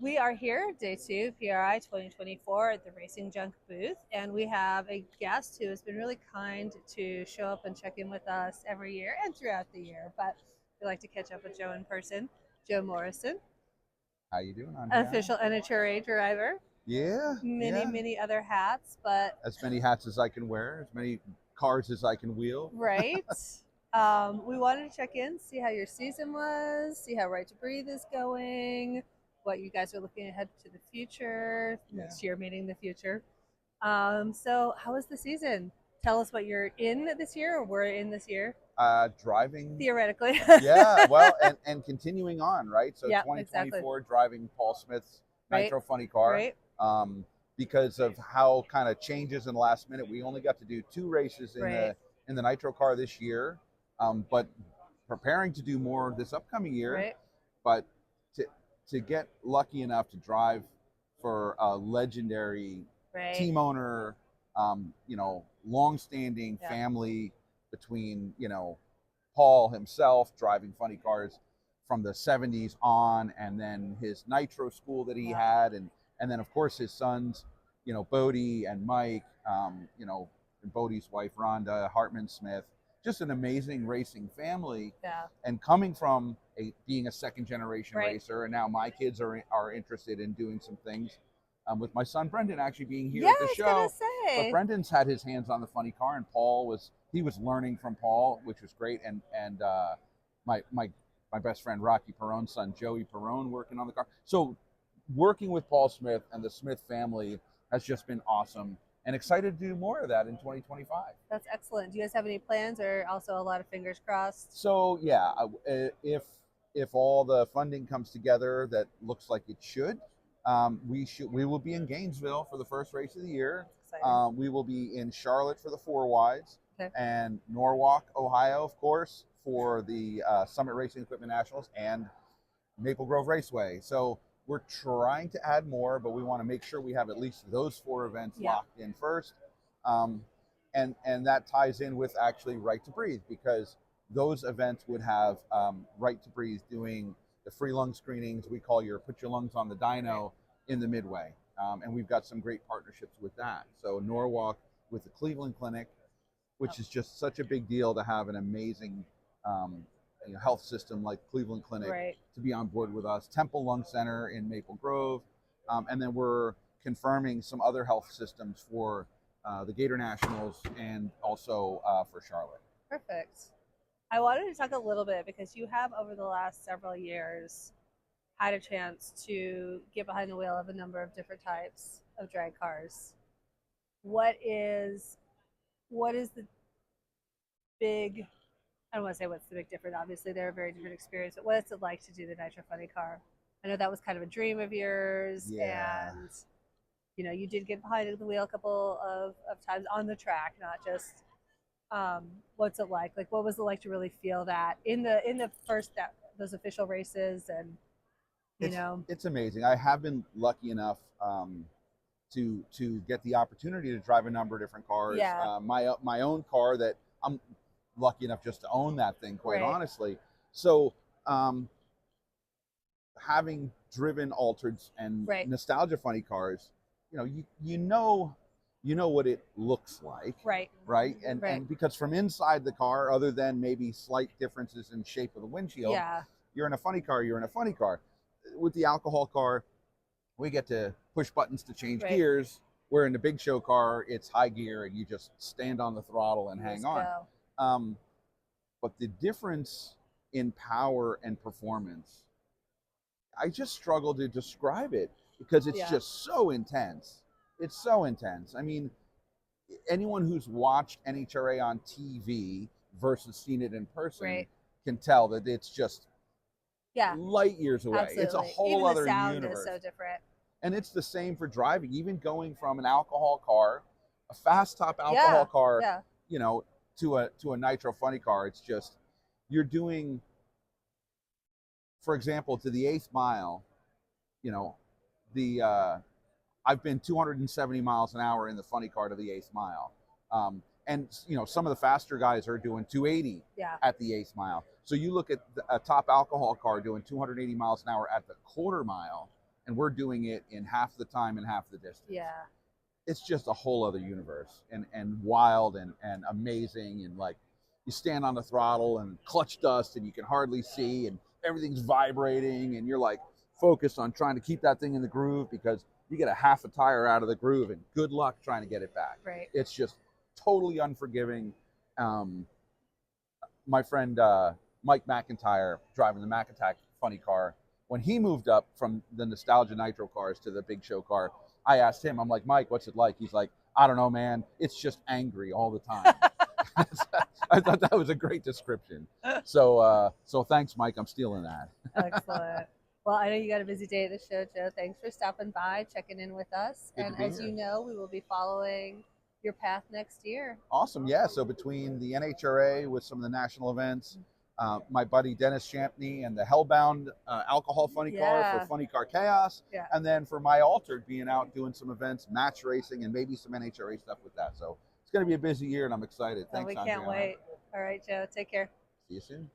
We are here, day two, PRI 2024 at the RacingJunk booth, and we have a guest who has been really kind to show up and check in with us every year and throughout the year. But we like to catch up with Joe in person. Joe Morrison, How you doing, Andrea? official NHRA driver, Yeah, many, yeah. many other hats, but As many hats as I can wear, as many cars as I can wheel. right. We wanted to check in, see how your season was, see how Right to Breathe is going, what you guys are looking ahead to the future, Yeah. next year meaning the future. So how was the season? Tell us what you're in this year or we're in this year. Driving. Theoretically. Yeah, well, and continuing on, right? So Yeah, 2024, exactly. driving Paul Smith's Right. Nitro funny car. Right. Because of how kind of changes in the last minute, we only got to do 2 races Right. in the Nitro car this year, but preparing to do more this upcoming year. Right. But to get lucky enough to drive for a legendary Right. team owner, long-standing Yeah. family between, Paul himself driving funny cars from the 70s on, and then his Nitro school that he Wow. had, and then of course his sons, Bodie and Mike, and Bodie's wife Rhonda Hartman Smith. Just an amazing racing family. Yeah. And coming from being a second generation Right. racer, and now my kids are interested in doing some things. With my son Brendan actually being here Yeah, at the I was show. gonna But say. Brendan's had his hands on the funny car, and Paul was learning from Paul, which was great. And my best friend Rocky Perrone's son Joey Perrone working on the car. So working with Paul Smith and the Smith family has just been awesome, and excited to do more of that in 2025. That's excellent. Do you guys have any plans, or also a lot of fingers crossed? So yeah, if all the funding comes together, that looks like it should. We will be in Gainesville for the first race of the year. We will be in Charlotte for the four wides, Okay. and Norwalk, Ohio, of course, for the Summit Racing Equipment Nationals, and Maple Grove Raceway. So we're trying to add more, but we want to make sure we have at least those 4 events Yeah. locked in first. And that ties in with actually Right to Breathe, because those events would have Right to Breathe doing the free lung screenings we call your Put Your Lungs on the Dyno in the Midway. And we've got some great partnerships with that. So Norwalk with the Cleveland Clinic, which is just such a big deal to have an amazing health system like Cleveland Clinic Right. to be on board with us. Temple Lung Center in Maple Grove. And then we're confirming some other health systems for the Gator Nationals, and also for Charlotte. Perfect. I wanted to talk a little bit because you have, over the last several years, had a chance to get behind the wheel of a number of different types of drag cars. What is the big, I don't want to say what's the big difference, obviously they're a very different experience, but what is it like to do the Nitro Funny car? I know that was kind of a dream of yours, Yeah. and you did get behind the wheel a couple of times on the track, not just what's it like? Like, what was it like to really feel that in the first those official races, and it's amazing. I have been lucky enough to get the opportunity to drive a number of different cars. Yeah. My own car, that I'm lucky enough just to own that thing, quite Right. honestly. So having driven altered and Right. nostalgia funny cars, you know what it looks like, Right. right? Right. And because from inside the car, other than maybe slight differences in shape of the windshield, Yeah. you're in a funny car. With the alcohol car, we get to push buttons to change Right. gears. Where in the big show car, it's high gear and you just stand on the throttle and hang Let's on. go. But the difference in power and performance, I just struggle to describe it, because it's Yeah. just so intense. It's so intense. I mean, anyone who's watched NHRA on TV versus seen it in person Right. can tell that it's just Yeah. light years away. Absolutely. It's a whole Even other the sound universe. is so different. And it's the same for driving. Even going from an alcohol car, a fast top alcohol car, Yeah. to a Nitro funny car, it's just, you're doing, for example, to the 8th mile, I've been 270 miles an hour in the funny car to the 8th mile. And some of the faster guys are doing 280 Yeah. at the 8th mile. So you look at a top alcohol car doing 280 miles an hour at the quarter mile, and we're doing it in half the time and half the distance. Yeah. It's just a whole other universe, and wild and amazing, and like you stand on the throttle and clutch dust and you can hardly see and everything's vibrating and you're like focused on trying to keep that thing in the groove because you get a half a tire out of the groove and good luck trying to get it back. Right. It's just totally unforgiving. My friend Mike McIntyre, driving the Mac Attack funny car, when he moved up from the nostalgia Nitro cars to the big show car, I asked him, I'm like, Mike, what's it like? He's like, I don't know, man. It's just angry all the time. I thought that was a great description. So thanks, Mike. I'm stealing that. Excellent. Well, I know you got a busy day at the show, Joe. Thanks for stopping by, checking in with us. Good and to be as here. you know, we will be following your path next year. Awesome. Yeah. So between the NHRA with some of the national events, my buddy Dennis Champney and the Hellbound alcohol funny car for Funny Car Chaos. Yeah. And then for my Altered being out doing some events, match racing, and maybe some NHRA stuff with that. So it's going to be a busy year and I'm excited. Thanks, we can't Andrea. wait. All right, Joe. Take care. See you soon.